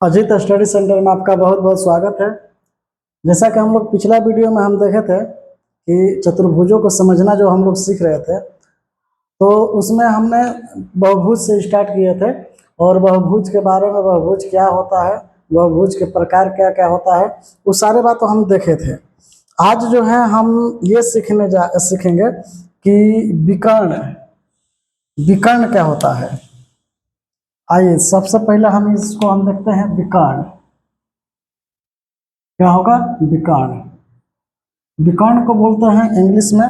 Ajit study centre में आपका बहुत बहुत स्वागत है। जैसा कि हम लोग पिछला वीडियो में हम देखे थे कि चतुर्भुजों को समझना जो हम लोग सीख रहे थे, तो उसमें हमने बहुभुज से स्टार्ट किए थे और बहुभुज के बारे में, बहुभुज क्या होता है, बहुभुज के प्रकार क्या क्या होता है, वो सारे बात तो हम देखे थे। आज जो है हम ये सीखेंगे कि विकर्ण विकर्ण क्या होता है। आइए सबसे पहले हम देखते हैं विकर्ण क्या होगा। विकर्ण विकर्ण को बोलते हैं इंग्लिश में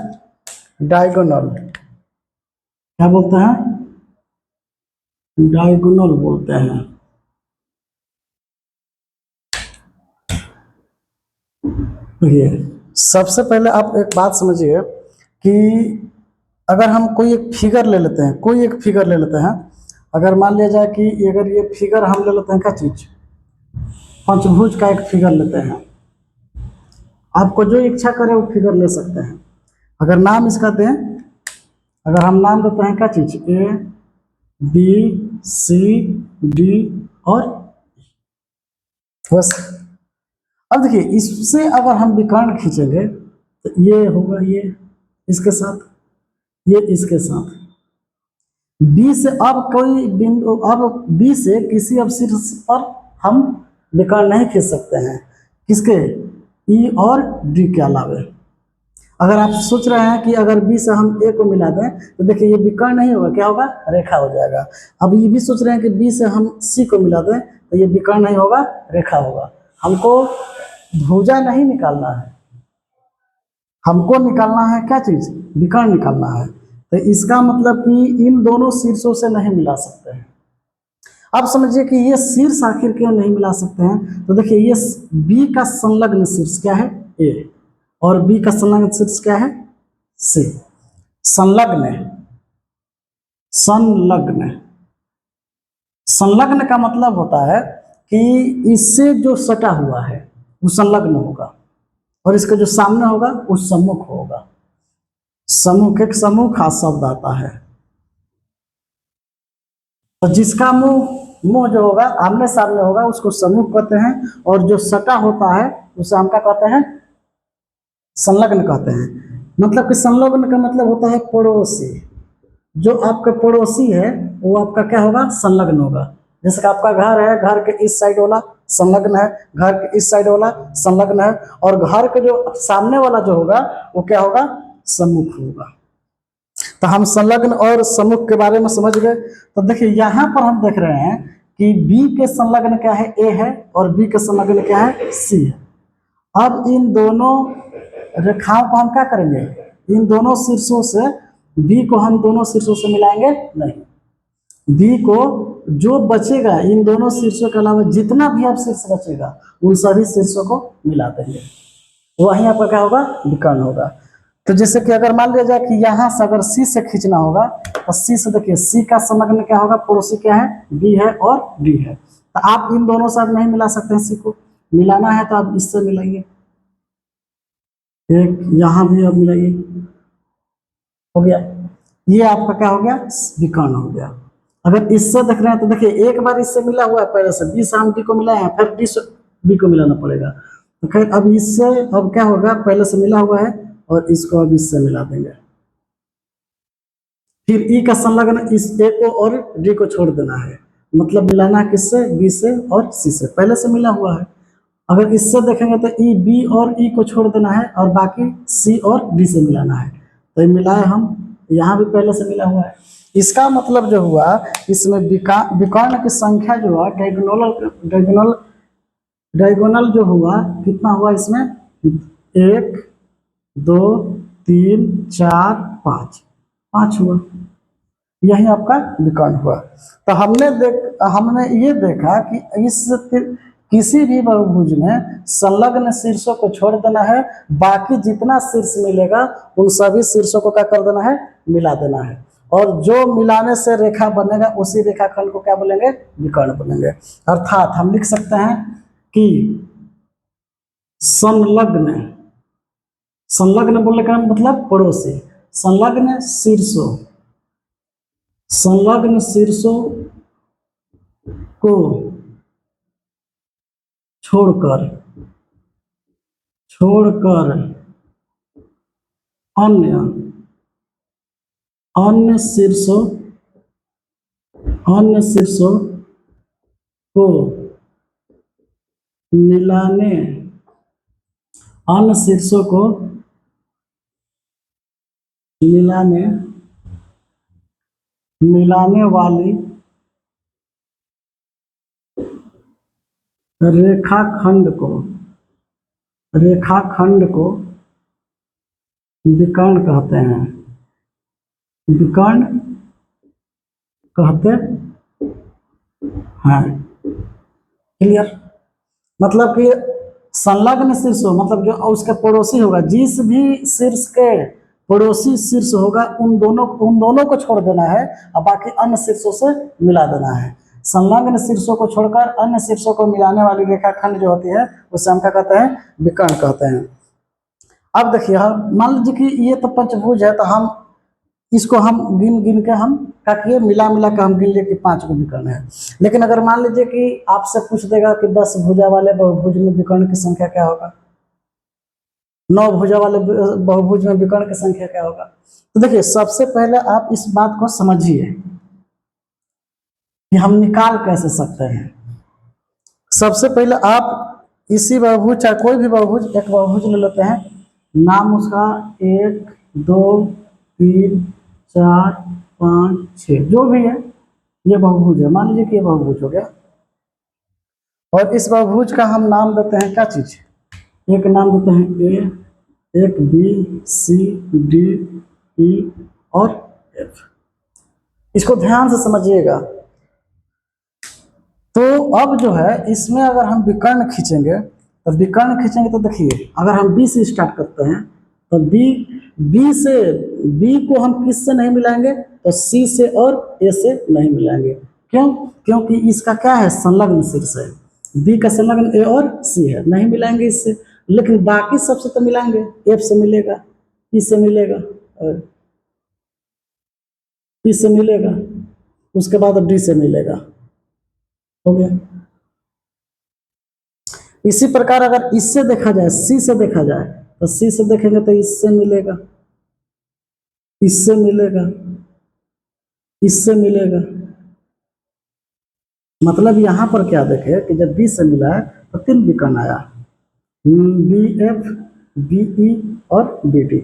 डायगोनल। क्या बोलते हैं? डायगोनल बोलते हैं। देखिए सबसे पहले आप एक बात समझिए कि अगर हम कोई एक फिगर ले लेते हैं, अगर मान लिया जाए कि अगर ये फिगर हम ले लेते हैं, क्या चीज, पंचभुज का एक फिगर लेते हैं। आपको जो इच्छा करे वो फिगर ले सकते हैं। अगर नाम इसका दें, अगर हम नाम देते हैं क्या चीज, ए बी सी डी और बस। अब देखिए इससे अगर हम विकर्ण खींचेंगे तो ये होगा, ये इसके साथ, ये इसके साथ। बी से अब कोई बिंदु, अब बी से किसी अब शीर्ष पर हम विकर्ण नहीं खींच सकते हैं। किसके? ई और डी के अलावे। अगर आप सोच रहे हैं कि अगर बी से हम ए को मिला दें तो देखिए ये विकर्ण नहीं होगा, क्या होगा, रेखा हो जाएगा। अब ये भी सोच रहे हैं कि बी से हम सी को मिला दें तो ये विकर्ण नहीं होगा, रेखा होगा। हमको भुजा नहीं निकालना है, हमको निकालना है क्या चीज, विकर्ण निकालना है। तो इसका मतलब कि इन दोनों शीर्षों से नहीं मिला सकते हैं। अब समझिए कि ये शीर्ष आखिर क्यों नहीं मिला सकते हैं। तो देखिए ये बी का संलग्न शीर्ष क्या है, ए, और बी का संलग्न शीर्ष क्या है, सी। संलग्न संलग्न संलग्न का मतलब होता है कि इससे जो सटा हुआ है वो संलग्न होगा और इसका जो सामने होगा वो सम्मुख होगा। सम्मुख, एक सम्मुख खास शब्द आता है। तो जिसका मुंह जो होगा आमने सामने होगा उसको सम्मुख कहते हैं, और जो सटा होता है उसे हम क्या कहते हैं, संलग्न कहते हैं। मतलब कि संलग्न का मतलब होता है पड़ोसी। जो आपका पड़ोसी है वो आपका क्या होगा, संलग्न होगा। जैसे कि आपका घर है, घर के इस साइड वाला संलग्न है, घर के इस साइड वाला संलग्न है, और घर के जो सामने वाला जो होगा वो क्या होगा, सम्मुख होगा। तो हम संलग्न और सम्मुख के बारे में समझ गए। तो देखिए यहाँ पर हम देख रहे हैं कि बी के संलग्न क्या है, ए है, और बी के संलग्न क्या है, सी है। अब इन दोनों रेखाओं को हम क्या करेंगे, इन दोनों शीर्षों से बी को हम दोनों शीर्षों से मिलाएंगे नहीं। बी को जो बचेगा, इन दोनों शीर्षों के अलावा जितना भी आप शीर्ष बचेगा उन सभी शीर्षों को मिला देंगे, वहीं आपका क्या होगा, विकर्ण होगा। तो जैसे कि अगर मान लिया जाए कि यहाँ से अगर सी से खींचना होगा तो सी से देखिए सी का संलग्न क्या होगा, पड़ोसी क्या है, बी है और डी है। तो आप इन दोनों से नहीं मिला सकते हैं, सी को मिलाना है तो आप इससे मिलाइए, एक यहाँ भी आप मिलाइए, हो गया। ये आपका क्या हो गया, विकर्ण हो गया। अगर इससे देख रहे हैं तो देखिए एक बार इससे मिला हुआ है, पहले से बी से हम डी को मिलाए हैं, फिर डी से बी को मिलाना पड़ेगा। तो खैर अब इससे अब क्या होगा, पहले से मिला हुआ है और इसको अब इससे मिला देंगे। फिर ई का संलग्न इस ए को और डी को छोड़ देना है, मतलब मिलाना है किससे, बी से और सी से, पहले से मिला हुआ है। अगर इससे देखेंगे तो ई बी और ई को छोड़ देना है और बाकी सी और डी से मिलाना है। तो ये मिलाए हम, यहाँ भी पहले से मिला हुआ है। इसका मतलब जो हुआ, इसमें विकर्ण की संख्या जो हुआ, डायगोनल जो हुआ, कितना हुआ इसमें, 1 2 3 4 5, 5 हुआ। यही आपका विकर्ण हुआ। तो हमने ये देखा कि इस किसी भी बहुभुज में संलग्न शीर्षों को छोड़ देना है, बाकी जितना शीर्ष मिलेगा उन सभी शीर्षों को क्या कर देना है, मिला देना है। और जो मिलाने से रेखा बनेगा उसी रेखाखंड को क्या बोलेंगे, विकर्ण बोलेंगे। अर्थात हम लिख सकते हैं कि संलग्न, संलग्न बोलने का मतलब पड़ोसी, संलग्न शीर्षों को छोड़कर छोड़कर अन्य अन्य शीर्षों को मिलाने अन्य शीर्षों को मिलाने वाली रेखाखंड को विकर्ण कहते हैं। विकर्ण कहते हैं। क्लियर? मतलब कि संलग्न शीर्ष मतलब जो उसका पड़ोसी होगा, जिस भी शीर्ष के पड़ोसी शीर्ष होगा उन दोनों को छोड़ देना है और बाकी अन्य शीर्षों से मिला देना है। संलग्न शीर्षों को छोड़कर अन्य शीर्षों को मिलाने वाली रेखाखंड जो होती है उसे हम क्या कहते हैं? विकर्ण कहते हैं। अब देखिए, मान लीजिए कि ये तो पंचभुज है, तो हम इसको हम गिन के हम क्या किए, मिला के हम गिन लिए कि 5 को विकर्ण है। लेकिन अगर मान लीजिए कि आपसे पूछ देगा कि 10 भुजा वाले बहुभुज में विकर्ण की संख्या क्या होगा, 9 भुजा वाले बहुभुज में विकर्ण की संख्या क्या होगा। तो देखिए, सबसे पहले आप इस बात को समझिए कि हम निकाल कैसे सकते हैं। सबसे पहले आप इसी बहुभुज, चाहे कोई भी बहुभुज, एक बहुभुज ले लेते हैं, नाम उसका 1 2 3 4 5 6 जो भी है, ये बहुभुज है। मान लीजिए कि ये बहुभुज हो गया और इस बहुभुज का हम नाम देते हैं क्या चीज, एक नाम देते हैं ए, एक बी, सी, डी, ई और एफ। इसको ध्यान से समझिएगा। तो अब जो है इसमें अगर हम विकर्ण खींचेंगे तो देखिए, अगर हम बी से स्टार्ट करते हैं तो बी को हम किससे नहीं मिलाएंगे, तो सी से और ए से नहीं मिलाएंगे। क्यों? क्योंकि इसका क्या है, संलग्न शीर्ष है। बी का संलग्न ए और सी है, नहीं मिलाएंगे इससे। लेकिन बाकी सबसे तो मिलाएंगे, एफ से मिलेगा, ई से मिलेगा और ई से मिलेगा, उसके बाद डी से मिलेगा। हो गया। इसी प्रकार अगर इससे देखा जाए, सी से देखा जाए, तो सी से देखेंगे तो इससे मिलेगा, इससे मिलेगा, इससे मिलेगा। मतलब यहां पर क्या देखे कि जब बी से मिला है तो 3 विकर्ण आया, बी एफ, बी ई और बी डी।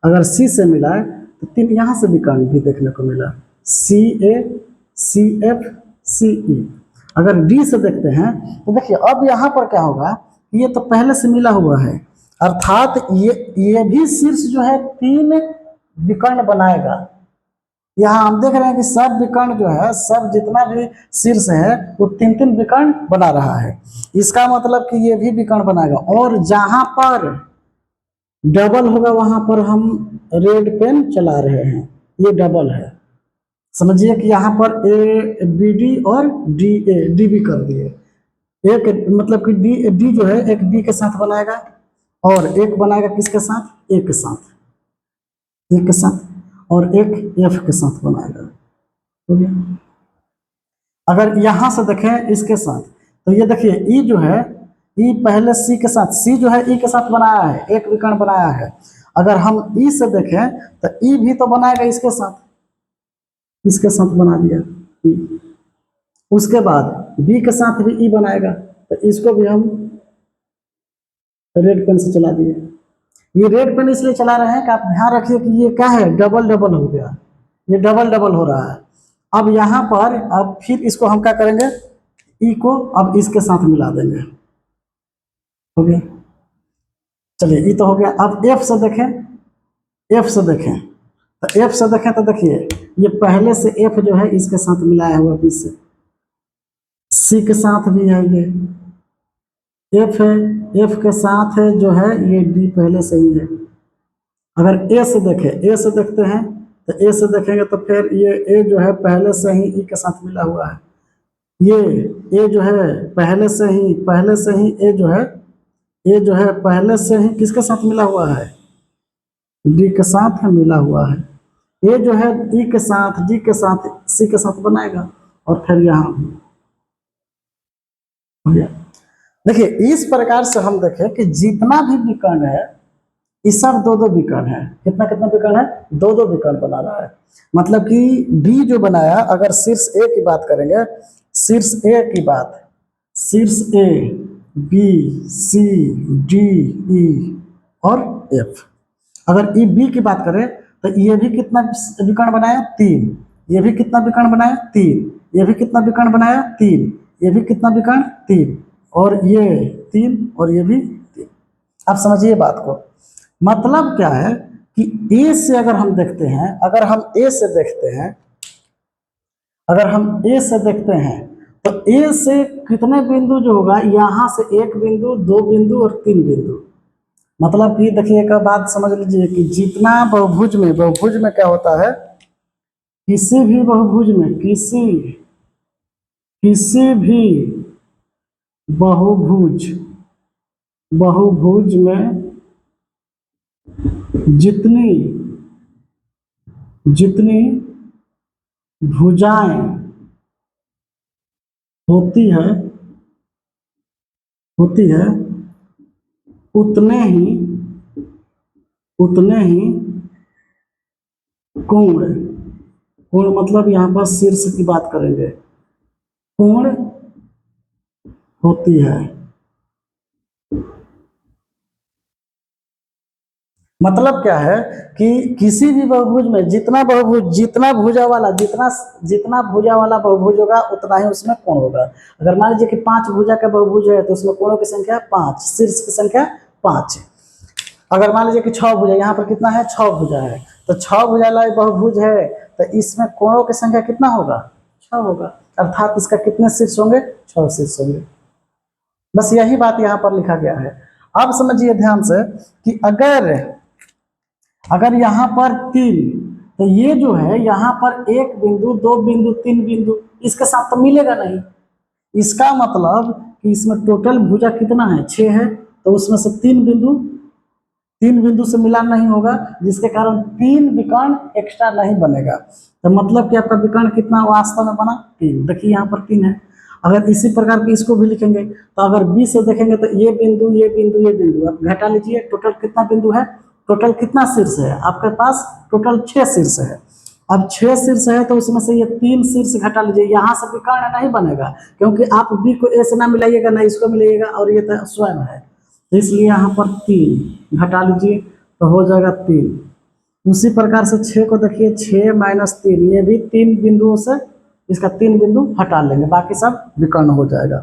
अगर सी से मिला है तो 3 यहां से विकर्ण भी देखने को मिला, सी ए, सी एफ, सी ई। अगर डी से देखते हैं तो देखिए, अब यहाँ पर क्या होगा, ये तो पहले से मिला हुआ है, अर्थात ये भी शीर्ष जो है 3 विकर्ण बनाएगा। यहाँ हम देख रहे हैं कि सब विकर्ण जो है, सब जितना भी शीर्ष है वो 3 विकर्ण बना रहा है। इसका मतलब कि ये भी विकर्ण बनाएगा। और जहां पर डबल होगा वहां पर हम रेड पेन चला रहे हैं, ये डबल है। समझिए कि यहाँ पर ए बी डी और डी ए, डी भी कर दिए। एक मतलब कि डी जो है एक बी के साथ बनाएगा और एक बनाएगा किसके साथ, ए के साथ, ए के साथ, और एक एफ के साथ बनाएगा। ठीक है। अगर यहां से देखें इसके साथ, तो ये देखिए ई जो है, ई पहले सी के साथ, सी जो है ई के साथ बनाया है, एक विकर्ण बनाया है। अगर हम ई से देखें तो ई भी तो बनाएगा इसके साथ, इसके साथ बना दिया ई। उसके बाद बी के साथ भी ई बनाएगा, तो इसको भी हम रेड पेन से चला दिए। ये रेड पेन इसलिए चला रहे हैं कि आप ध्यान रखिए कि ये क्या है, डबल डबल हो गया, ये डबल डबल हो रहा है। अब यहाँ पर अब फिर इसको हम क्या करेंगे, ई को अब इसके साथ मिला देंगे। हो गया। चलिए, ई तो हो गया। अब एफ से देखें, एफ से देखें तो एफ से देखें तो देखिए, ये पहले से एफ जो है इसके साथ मिलाया हुआ बी से, सी के साथ भी है, ये एफ है, एफ के साथ है जो है ये डी पहले से ही है। अगर ए से देखें, ए से देखते हैं तो ए से देखेंगे तो फिर ये ए जो है पहले से ही ई के साथ मिला हुआ है। ये ए जो है पहले से ही ए जो है, ए जो है पहले से ही किसके साथ मिला हुआ है, डी के साथ मिला हुआ है। ए जो है ई के साथ, डी के साथ, सी के साथ बनाएगा और फिर यहाँ हो गया। देखिए इस प्रकार से हम देखें कि जितना भी विकर्ण है इस सब दो दो विकर्ण है। कितना कितना विकर्ण है? दो दो विकर्ण बना रहा है। मतलब कि बी जो बनाया, अगर शीर्ष ए की बात करेंगे, शीर्ष ए की बात, शीर्ष ए, बी, सी, डी, ई और एफ। अगर ई बी की बात करें तो ये भी कितना विकर्ण बनाया? तीन। ये भी कितना विकर्ण बनाया? तीन। ये भी कितना विकर्ण बनाया? तीन। ये भी कितना विकर्ण? तीन। और ये तीन और ये भी तीन। आप समझिए बात को। मतलब क्या है कि ए से अगर हम देखते हैं, अगर हम ए से देखते हैं, अगर हम ए से देखते हैं तो ए से कितने बिंदु जो होगा, यहां से एक बिंदु, दो बिंदु और तीन बिंदु। मतलब कि देखिए एक बात समझ लीजिए कि जितना बहुभुज में क्या होता है, किसी भी बहुभुज में, किसी भी बहुभुज बहुभुज में जितनी जितनी भुजाएं होती है उतने ही उतने ही कोण, कोण मतलब यहाँ पर शीर्ष की बात करेंगे, कोण होती है। मतलब क्या है कि किसी भी बहुभुज में जितना भुजा वाला, जितना भुजा वाला बहुभुज होगा उतना ही उसमें कोण होगा। अगर मान लीजिए कि पांच भुजा का बहुभुज है तो उसमें कोणों की संख्या पांच, शीर्ष की संख्या पांच। अगर मान लीजिए कि छह भुजा, यहाँ पर कितना है? छह भुजा है। तो छह भुजा वाला बहुभुज है तो इसमें कोणों की संख्या कितना होगा? छह होगा। अर्थात इसका कितने शीर्ष होंगे? छह शीर्ष होंगे। बस यही बात यहाँ पर लिखा गया है। अब समझिए ध्यान से कि अगर अगर यहाँ पर तीन, तो ये जो है यहाँ पर एक बिंदु, दो बिंदु, तीन बिंदु, इसके साथ तो मिलेगा नहीं। इसका मतलब कि इसमें टोटल भुजा कितना है? छह है। तो उसमें से तीन बिंदु से मिलान नहीं होगा, जिसके कारण तीन विकर्ण एक्स्ट्रा नहीं बनेगा। तो मतलब कि आपका विकर्ण कितना वास्तव में बना? तीन। देखिए यहाँ पर तीन है। अगर इसी प्रकार की इसको भी लिखेंगे तो अगर बी से देखेंगे तो ये बिंदु, ये बिंदु, ये बिंदु, अब घटा लीजिए टोटल कितना बिंदु है, टोटल कितना शीर्ष है आपके पास? टोटल छह शीर्ष है। अब छह शीर्ष है तो उसमें से ये तीन शीर्ष घटा लीजिए, यहाँ से विकर्ण नहीं बनेगा क्योंकि आप बी को ए से ना मिलाइएगा ना इसको मिलाइएगा, और ये तो स्वयं है। तो इसलिए यहाँ पर तीन घटा लीजिए तो हो जाएगा तीन। उसी प्रकार से छः को देखिए, छः माइनस तीन, ये भी तीन बिंदुओं से इसका तीन बिंदु हटा लेंगे, बाकी सब विकर्ण हो जाएगा।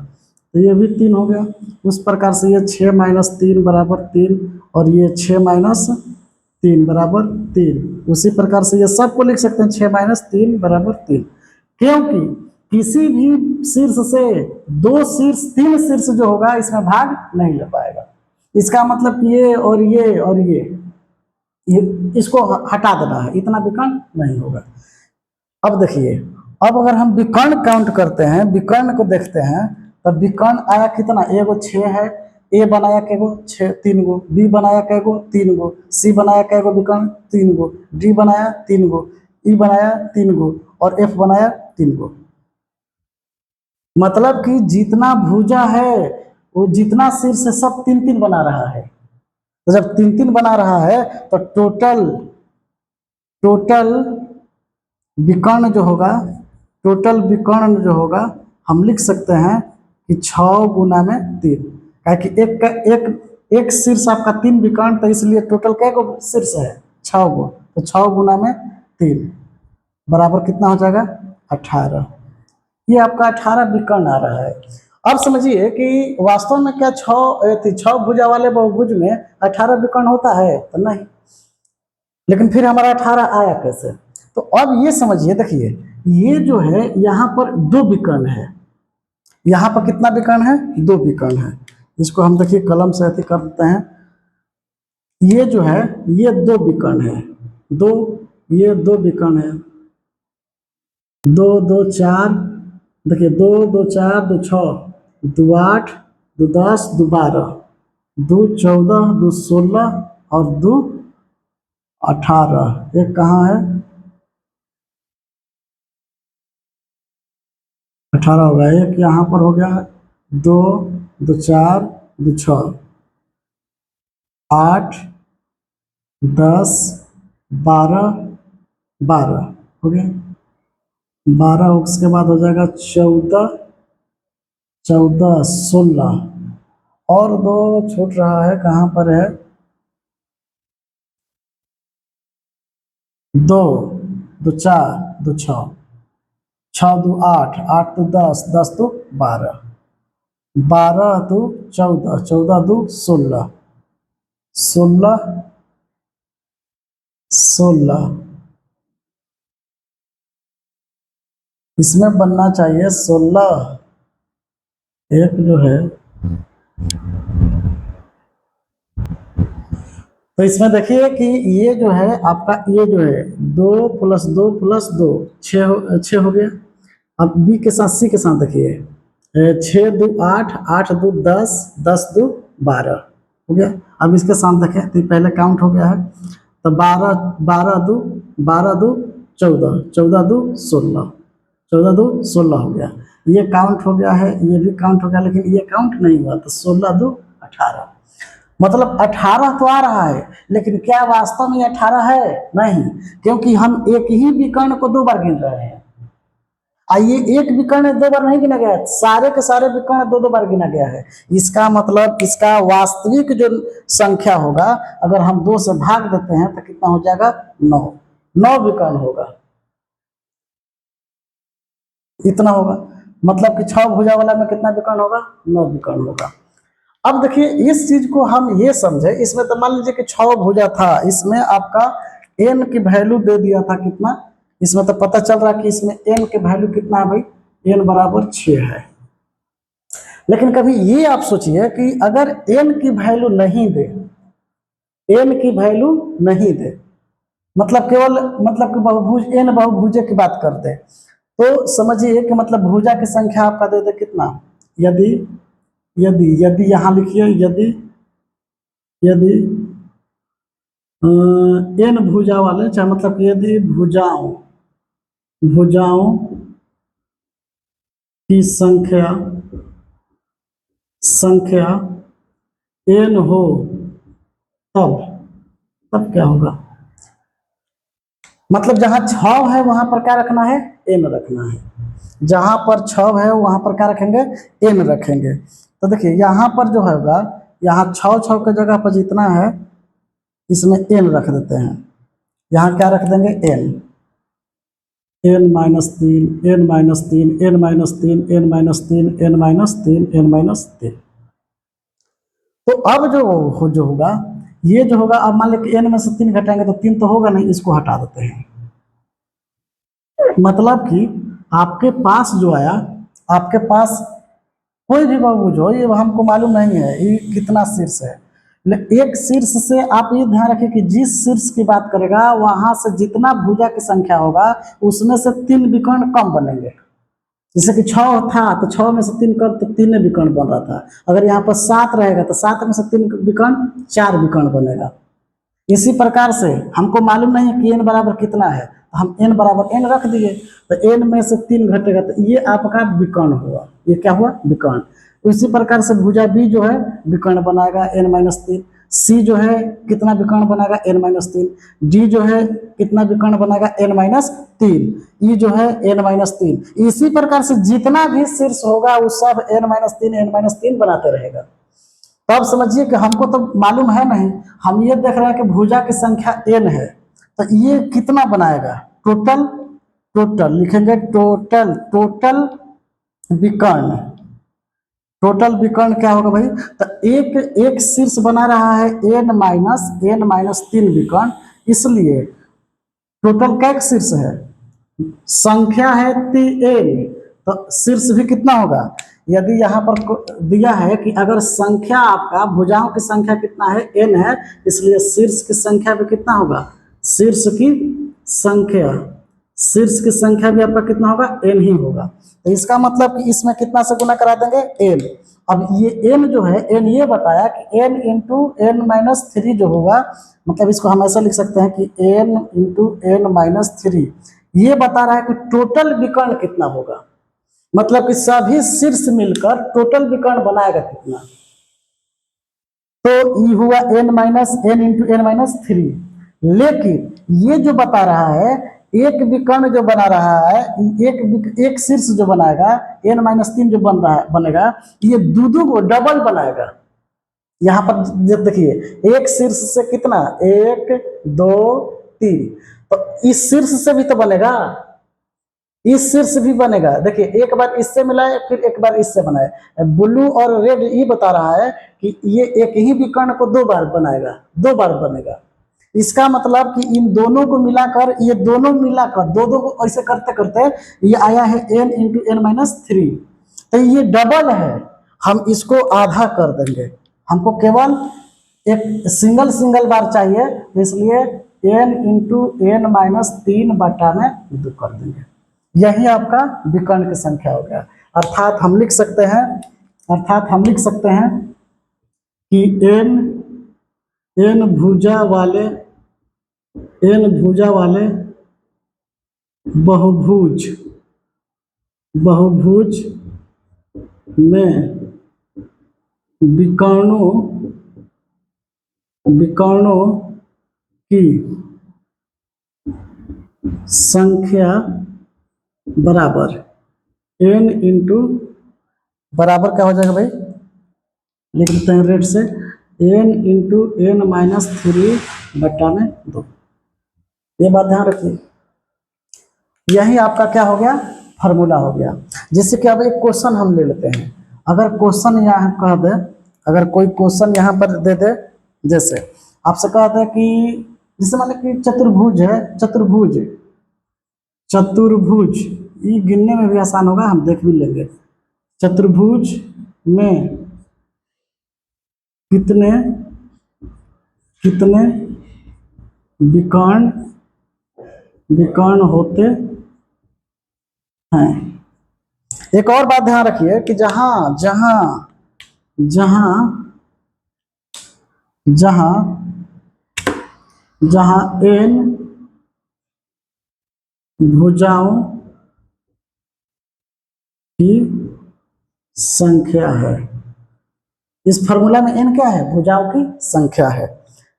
तो ये भी तीन हो गया। उस प्रकार से ये छः माइनस तीन बराबर तीन, और ये छः माइनस तीन बराबर तीन। उसी प्रकार से ये सबको लिख सकते हैं, छः माइनस तीन बराबर तीन, क्योंकि किसी भी शीर्ष से दो शीर्ष, तीन शीर्ष जो होगा इसमें भाग नहीं ले पाएगा। इसका मतलब ये और ये और ये इसको हटा देना है, इतना विकर्ण नहीं होगा। अब देखिए, अब अगर हम विकर्ण काउंट करते हैं, विकर्ण को देखते हैं, तब विकर्ण आया कितना? एगो छः है। ए बनाया कैगो? छः, तीन गो। बी बनाया कैगो? तीन गो। सी बनाया कैगो विकर्ण? तीन गो। डी बनाया तीन गो। ई बनाया तीन गो। और एफ बनाया तीन गो। मतलब कि जितना भुजा है वो जितना शीर्ष है सब तीन तीन बना रहा है। तो जब तीन तीन बना रहा है तो टोटल विकर्ण जो होगा, टोटल विकर्ण जो होगा हम लिख सकते हैं कि 6 गुना में 3। क्या कि एक शीर्ष आपका 3 विकर्ण, तो इसलिए टोटल कै गो शीर्ष है? 6 गो। तो 6 गुना में 3 बराबर कितना हो जाएगा? 18। ये आपका 18 विकर्ण आ रहा है। अब समझिए कि वास्तव में क्या 6 भुजा वाले बहुभुज में 18 विकर्ण होता है? तो नहीं। लेकिन फिर हमारा 18 आया कैसे? तो अब ये समझिए, देखिए ये जो है यहाँ पर दो विकर्ण है, यहाँ पर कितना विकर्ण है? दो विकर्ण है। इसको हम देखिए कलम से अति कर देते हैं। ये जो है ये दो विकर्ण है, दो, ये दो विकर्ण है। दो दो चार, देखिए दो दो चार, दो छः, दो आठ, दो 10, दो 12, दो 14, दो 16 और दो 18। एक कहाँ है? 18 हो गया। एक यहाँ पर हो गया 2 2 4 2 6 8 10 12 12 हो गया। 12 उसके बाद हो जाएगा 14 14 16 और दो छूट रहा है, कहाँ पर है? 2 2 4 2 6 6 2 8 8 2 10 10 2 12 12 2 14 14 2 16 16 16 इसमें बनना चाहिए 16। एक जो है तो इसमें देखिए कि ये जो है आपका, ये जो है 2 + 2 + 2 6 हो गया। अब बी के साथ सी के साथ देखिए, 6 2 8 8 2 10 10 2 12 हो गया। अब इसके साथ देखें तो पहले काउंट हो गया है, तो 12 12 2 12 2 14 14 2 16 14 2 16 हो गया। ये काउंट हो गया है, ये भी काउंट हो गया, लेकिन ये काउंट नहीं हुआ, तो 16 2 18। मतलब 18 तो आ रहा है, लेकिन क्या वास्तव में 18 है? नहीं, क्योंकि हम एक ही विकर्ण को 2 बार गिन रहे हैं। आइए, एक विकर्ण 2 बार नहीं गिना गया है, सारे के सारे विकर्ण 2 2 बार गिना गया है। इसका मतलब इसका वास्तविक जो संख्या होगा, अगर हम 2 से भाग देते हैं तो कितना हो जाएगा? 9। 9 विकर्ण होगा, इतना होगा। मतलब कि 6 भुजा वाला में कितना विकर्ण होगा? 9 विकर्ण होगा। अब देखिए, इस चीज को हम ये समझे, इसमें तो मान लीजिए कि 6 भुजा था, इसमें आपका n की वैल्यू दे दिया था कितना, इसमें तो पता चल रहा है कि इसमें n की वैल्यू कितना है भाई? n बराबर 6 है। लेकिन कभी ये आप सोचिए कि अगर n की वैल्यू नहीं दे, n की वैल्यू नहीं दे, मतलब केवल, मतलब कि बहुभुज n बहुभुजे की बात करते हैं, तो समझिए कि मतलब भुजा की संख्या आपका दे दे कितना? यदि यदि यदि यहाँ लिखिए, यदि यदि n भुजा वाले, चाहे मतलब कि यदि भुजाओं भुजाओं की संख्या संख्या n हो, तब तब क्या होगा? मतलब जहां 6 है वहां पर क्या रखना है? n रखना है। जहां पर 6 है वहां पर क्या रखेंगे? n रखेंगे। तो देखिए यहाँ पर जो होगा, यहाँ 6 6 की जगह पर जितना है इसमें n रख देते हैं। यहाँ क्या रख देंगे? n n-3 n-3 n-3 n-3 n-3 n-3। तो अब जो होगा, ये जो होगा, अब मान लो कि n में से 3 घटाएंगे तो 3 तो होगा नहीं, इसको हटा देते हैं। मतलब कि आपके पास जो आया, आपके पास कोई भी बहुभुज हो, ये हमको मालूम नहीं है ये कितना शीर्ष है। एक शीर्ष से आप ये ध्यान रखिए कि जिस शीर्ष की बात करेगा वहां से जितना भुजा की संख्या होगा उसमें से 3 विकर्ण कम बनेंगे। जैसे कि 6 था तो 6 में से 3 कम, तो 3 विकर्ण बन रहा था। अगर यहाँ पर 7 रहेगा तो 7 में से 3 विकर्ण, 4 विकर्ण बनेगा। इसी प्रकार से हमको मालूम नहीं है कि n बराबर कितना है, तो हम n बराबर n रख दिए, तो n में से 3 घटेगा, तो ये आपका विकर्ण हुआ। ये क्या हुआ? विकर्ण। उसी प्रकार से भुजा b जो है विकर्ण बनाएगा n-3। c जो है कितना विकर्ण बनाएगा? n-3। d जो है कितना विकर्ण बनाएगा? n-3। e जो है n-3। इसी प्रकार से जितना भी शीर्ष होगा वो सब n-3 n-3 बनाते रहेगा। तो अब समझिए कि हमको तो मालूम है नहीं, हम ये देख रहे हैं कि भुजा की संख्या n है, तो ये कितना बनाएगा? टोटल, टोटल लिखेंगे, टोटल टोटल विकर्ण। टोटल विकर्ण क्या होगा भाई? तो एक एक शीर्ष बना रहा है n-3 विकर्ण, इसलिए टोटल क्या शीर्ष है? संख्या है 3n, तो शीर्ष भी कितना होगा? यदि यहाँ पर दिया है कि अगर संख्या आपका भुजाओं की संख्या कितना है? n है, इसलिए शीर्ष की संख्या भी कितना होगा? शीर्ष की संख्या, शीर्ष की संख्या भी आपका कितना होगा? n ही होगा। तो इसका मतलब कि इसमें कितना से गुना करा देंगे? n। अब ये n जो है, n ये बताया कि n इंटू n-3 जो होगा, मतलब इसको हम ऐसा लिख सकते हैं कि n इंटू n-3, ये बता रहा है कि टोटल विकर्ण कितना होगा। मतलब कि सभी शीर्ष मिलकर टोटल विकर्ण बनाएगा कितना। तो ये हुआ n minus n into n minus three. लेकिन ये जो बता रहा है एक विकर्ण जो बना रहा है, एक शीर्ष जो बनाएगा n माइनस तीन जो बन रहा है बनेगा, ये दो को डबल बनाएगा। यहाँ पर जब देखिए एक शीर्ष से कितना, एक दो तीन, तो इस शीर्ष से भी तो बनेगा, इस शीर्ष भी बनेगा। देखिए एक बार इससे मिलाए फिर एक बार इससे बनाए। ब्लू और रेड ये बता रहा है कि ये एक ही विकर्ण को दो बार बनाएगा, दो बार बनेगा। इसका मतलब कि इन दोनों को मिलाकर, ये दोनों मिलाकर दो दो को ऐसे करते करते ये आया है n into n minus three. तो ये डबल है, हम इसको आधा कर देंगे। हमको केवल एक सिंगल सिंगल बार चाहिए, इसलिए n इंटू एन माइनस तीन बटा में दो कर देंगे। यही आपका विकर्ण की संख्या हो गया। अर्थात हम लिख सकते हैं, अर्थात हम लिख सकते हैं कि n भुजा वाले बहुभुज में विकर्णों की संख्या बराबर n इंटू, बराबर क्या हो जाएगा भाई, लिख देते हैं रेड से, n into n minus three बट्टा में दो। ये बात ध्यान रखिए। यही आपका क्या हो गया, फार्मूला हो गया। जैसे कि अब एक क्वेश्चन हम ले लेते हैं। अगर क्वेश्चन यहाँ कह दे, अगर कोई क्वेश्चन यहाँ पर दे दे, जैसे आपसे कहते हैं कि जैसे मान लीजिए कि चतुर्भुज है, चतुर्भुज ये गिनने में भी आसान होगा, हम देख भी लेंगे। चतुर्भुज में कितने विकर्ण होते हैं। एक और बात ध्यान रखिए कि जहां n भुजाओं की संख्या है, इस फॉर्मूला में n क्या है, भुजाओं की संख्या है।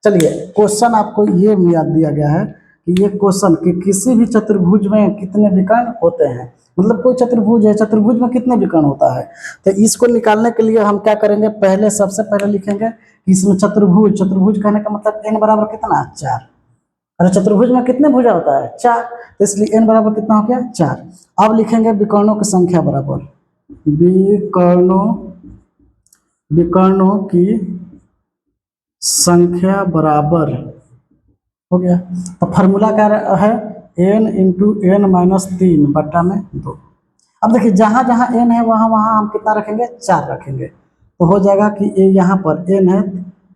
चलिए क्वेश्चन आपको ये याद दिया गया है कि ये क्वेश्चन कि किसी भी चतुर्भुज में कितने विकर्ण होते हैं, मतलब कोई चतुर्भुज है, चतुर्भुज में कितने विकर्ण होता है। तो इसको निकालने के लिए हम क्या करेंगे, पहले सबसे पहले लिखेंगे कि इसमें चतुर्भुज कहने का मतलब n बराबर कितना, चार। अरे चतुर्भुज में कितने भुजा होता है, चार, तो इसलिए n बराबर कितना हो गया, चार। अब लिखेंगे विकर्णों की संख्या बराबर विकर्णों की संख्या बराबर हो गया। तो फार्मूला क्या है, n इंटू एन माइनस तीन बट्टा में दो। अब देखिए जहां जहां n है वहां वहां हम कितना रखेंगे, चार रखेंगे। तो हो जाएगा कि यहाँ पर n है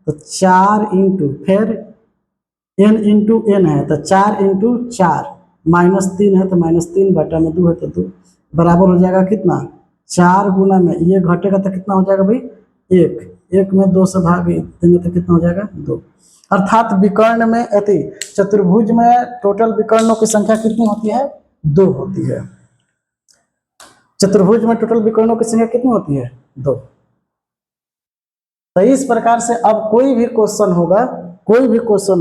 तो चार इंटू, फिर n इंटू एन है तो चार इंटू चार, माइनस तीन है तो माइनस तीन बटा में दो है तो दो, बराबर हो जाएगा कितना, चार गुना में ये घटेगा तो कितना हो जाएगा भाई, एक, एक में दो से भाग देंगे तो कितना हो जाएगा, दो। अर्थात विकर्ण में अति चतुर्भुज में टोटल विकर्णों की संख्या कितनी होती है, दो होती है। चतुर्भुज में टोटल विकर्णों की संख्या कितनी होती है, दो। तो इस प्रकार से अब कोई भी क्वेश्चन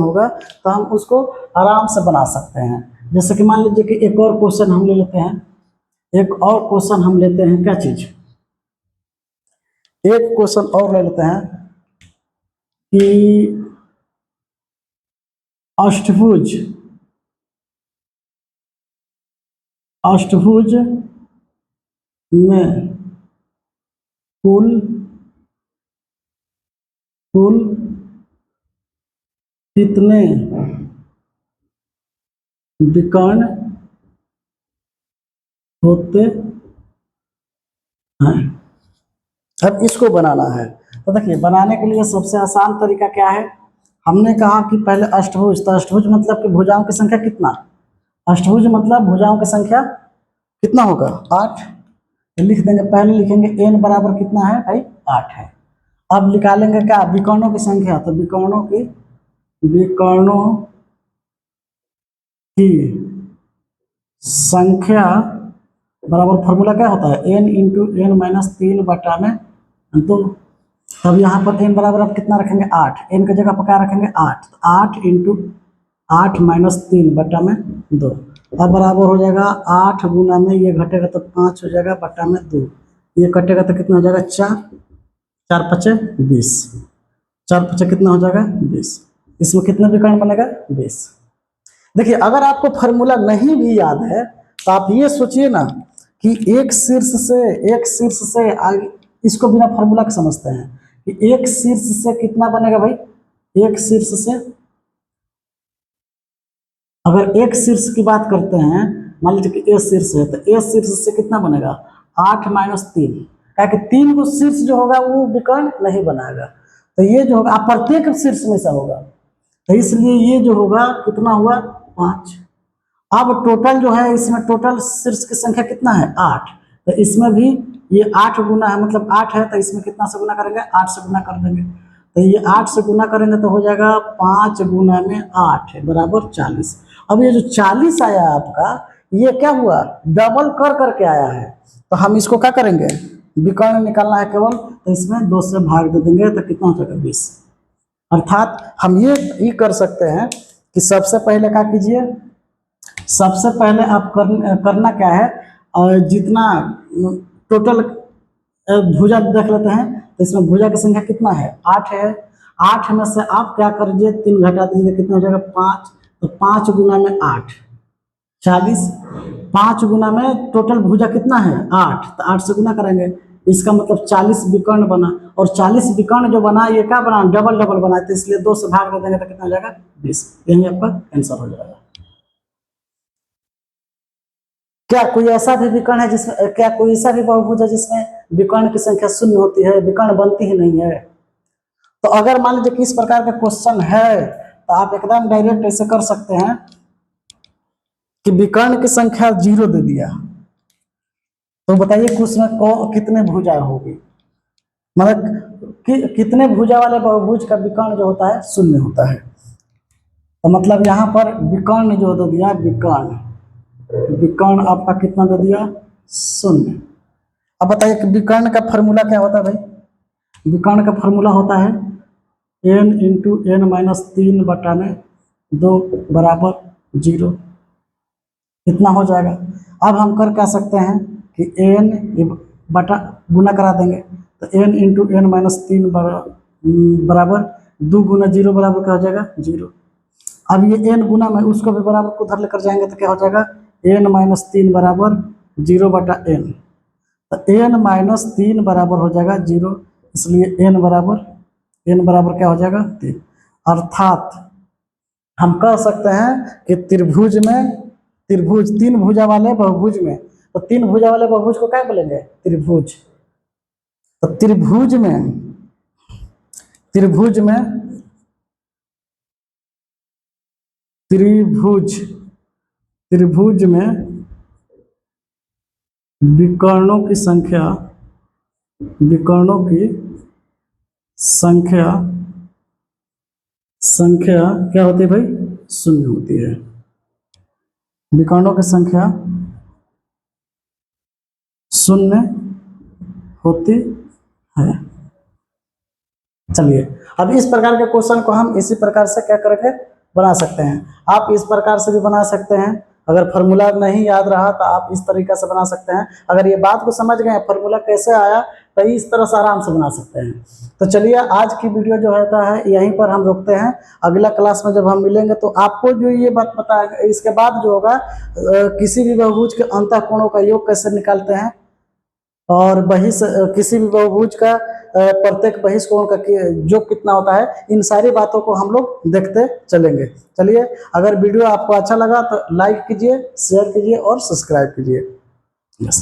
होगा तो हम उसको आराम से बना सकते हैं। जैसे कि मान लीजिए कि एक और क्वेश्चन हम ले लेते हैं, क्या चीज, एक क्वेश्चन और ले लेते हैं कि अष्टभुज में कुल कितने विकर्ण होते हैं। अब इसको बनाना है, तो देखिए बनाने के लिए सबसे आसान तरीका क्या है, हमने कहा कि पहले अष्टभुज, तो अष्टभुज मतलब कि भुजाओं की संख्या कितना, अष्टभुज मतलब भुजाओं की संख्या कितना होगा, 8। तो लिख देंगे, पहले लिखेंगे n बराबर कितना है भाई, 8 है। अब निकालेंगे क्या, विकर्णों की संख्या, तो विकर्णों की संख्या बराबर फार्मूला क्या होता है, एन इंटू एन माइनस 3/2। तब यहाँ पर एन बराबर आप कितना रखेंगे, 8। एन की जगह पर क्या रखेंगे, 8। 8 इंटू 8 माइनस 3/2। अब बराबर हो जाएगा 8 गुना में ये घटेगा तो 5 हो जाएगा, बटा में 2। ये कटेगा तो कितना हो जाएगा, 4। 4 पचे 20। 4 पचे कितना हो जाएगा, 20। इसमें कितना विकर्ण बनेगा, 20। देखिए अगर आपको फार्मूला नहीं भी याद है तो आप ये सोचिए ना कि एक शीर्ष से आगे, इसको बिना फार्मूला के समझते हैं कि एक शीर्ष से कितना बनेगा भाई, एक शीर्ष से, अगर एक शीर्ष की बात करते हैं, मान लीजिए कि ए शीर्ष है तो ए शीर्ष से कितना बनेगा, 8 माइनस 3। क्या कि 3 को शीर्ष जो होगा वो विकर्ण नहीं बनाएगा, तो ये जो होगा प्रत्येक शीर्ष में से होगा, तो इसलिए ये जो होगा कितना हुआ, 5। अब टोटल जो है इसमें टोटल शीर्ष की संख्या कितना है, 8। तो इसमें भी ये 8 गुना है, मतलब 8 है तो इसमें कितना से गुना करेंगे, 8 से गुना कर देंगे। तो ये 8 से गुना करेंगे तो हो जाएगा 5 गुना में 8 बराबर 40। अब ये जो 40 आया आपका, ये क्या हुआ, डबल कर करके आया है, तो हम इसको क्या करेंगे, विकर्ण निकालना है केवल, तो इसमें 2 से भाग दे देंगे तो कितना हो जाएगा, 20। अर्थात हम ये कर सकते हैं कि सबसे पहले क्या कीजिए, सबसे पहले आप करना क्या है, और जितना टोटल भुजा देख लेते हैं, तो इसमें भुजा की संख्या कितना है, 8 है। 8 में से आप क्या कर दीजिए, 3 घटा दीजिए, कितना हो जाएगा, 5। तो 5 गुना में 8 40। 5 गुना में टोटल भुजा कितना है, 8, तो 8 से गुना करेंगे, इसका मतलब 40 विकर्ण बना, और 40 विकर्ण जो बना ये क्या बना, डबल डबल बना, तो इसलिए 2 से भाग दे देंगे तो कितना हो जाएगा, 20। यही आपका आंसर हो जाएगा। क्या कोई ऐसा भी विकर्ण है जिसमें, क्या कोई ऐसा भी बहुभुज है जिसमें विकर्ण की संख्या शून्य होती है, विकर्ण बनती ही नहीं है? तो अगर मान लीजिए कि इस प्रकार का क्वेश्चन है तो आप एकदम डायरेक्ट ऐसे कर सकते हैं कि विकर्ण की संख्या 0 दे दिया, तो बताइए कि उसमें कितने भुजा होगी, मतलब कितने भुजा वाले बहुभुज का विकर्ण जो होता है शून्य होता है। तो मतलब यहाँ पर विकर्ण जो दे दिया, विकर्ण आपका कितना दे दिया, 0। अब बताइए कि विकर्ण का फॉर्मूला क्या होता है भाई, विकर्ण का फॉर्मूला होता है n इंटू एन माइनस 3/2 बराबर 0। इतना हो जाएगा। अब हम कर क्या सकते हैं कि n बटा गुना करा देंगे, तो n इंटू एन माइनस 3 बराबर 2 गुना 0 बराबर क्या हो जाएगा, 0। अब ये n गुना में उसको भी बराबर को उधर लेकर जाएंगे तो क्या हो जाएगा, n माइनस 3 बराबर 0/n। तो n माइनस 3 बराबर हो जाएगा 0, इसलिए n बराबर क्या हो जाएगा, 3। अर्थात हम कह सकते हैं कि त्रिभुज 3 भुजा वाले बहुभुज में, तो 3 भुजा वाले बहुभुज को क्या बोलेंगे, त्रिभुज। तो त्रिभुज में विकर्णों की संख्या क्या होती है भाई, 0 होती है। विकर्णों की संख्या 0 होती है। चलिए अब इस प्रकार के क्वेश्चन को हम इसी प्रकार से क्या करके बना सकते हैं, आप इस प्रकार से भी बना सकते हैं। अगर फार्मूला नहीं याद रहा तो आप इस तरीके से बना सकते हैं। अगर ये बात को समझ गए फार्मूला कैसे आया तो इस तरह से आराम से बना सकते हैं। तो चलिए आज की वीडियो जो है यहीं पर हम रोकते हैं। अगला क्लास में जब हम मिलेंगे तो आपको जो ये बात बताएगा, इसके बाद जो होगा किसी भी बहुभुज के अंतःकोणों का योग कैसे निकालते हैं, और किसी भी बहुभुज का प्रत्येक बहिष्कोण का जो कितना होता है, इन सारी बातों को हम लोग देखते चलेंगे। चलिए अगर वीडियो आपको अच्छा लगा तो लाइक कीजिए, शेयर कीजिए और सब्सक्राइब कीजिए। यस।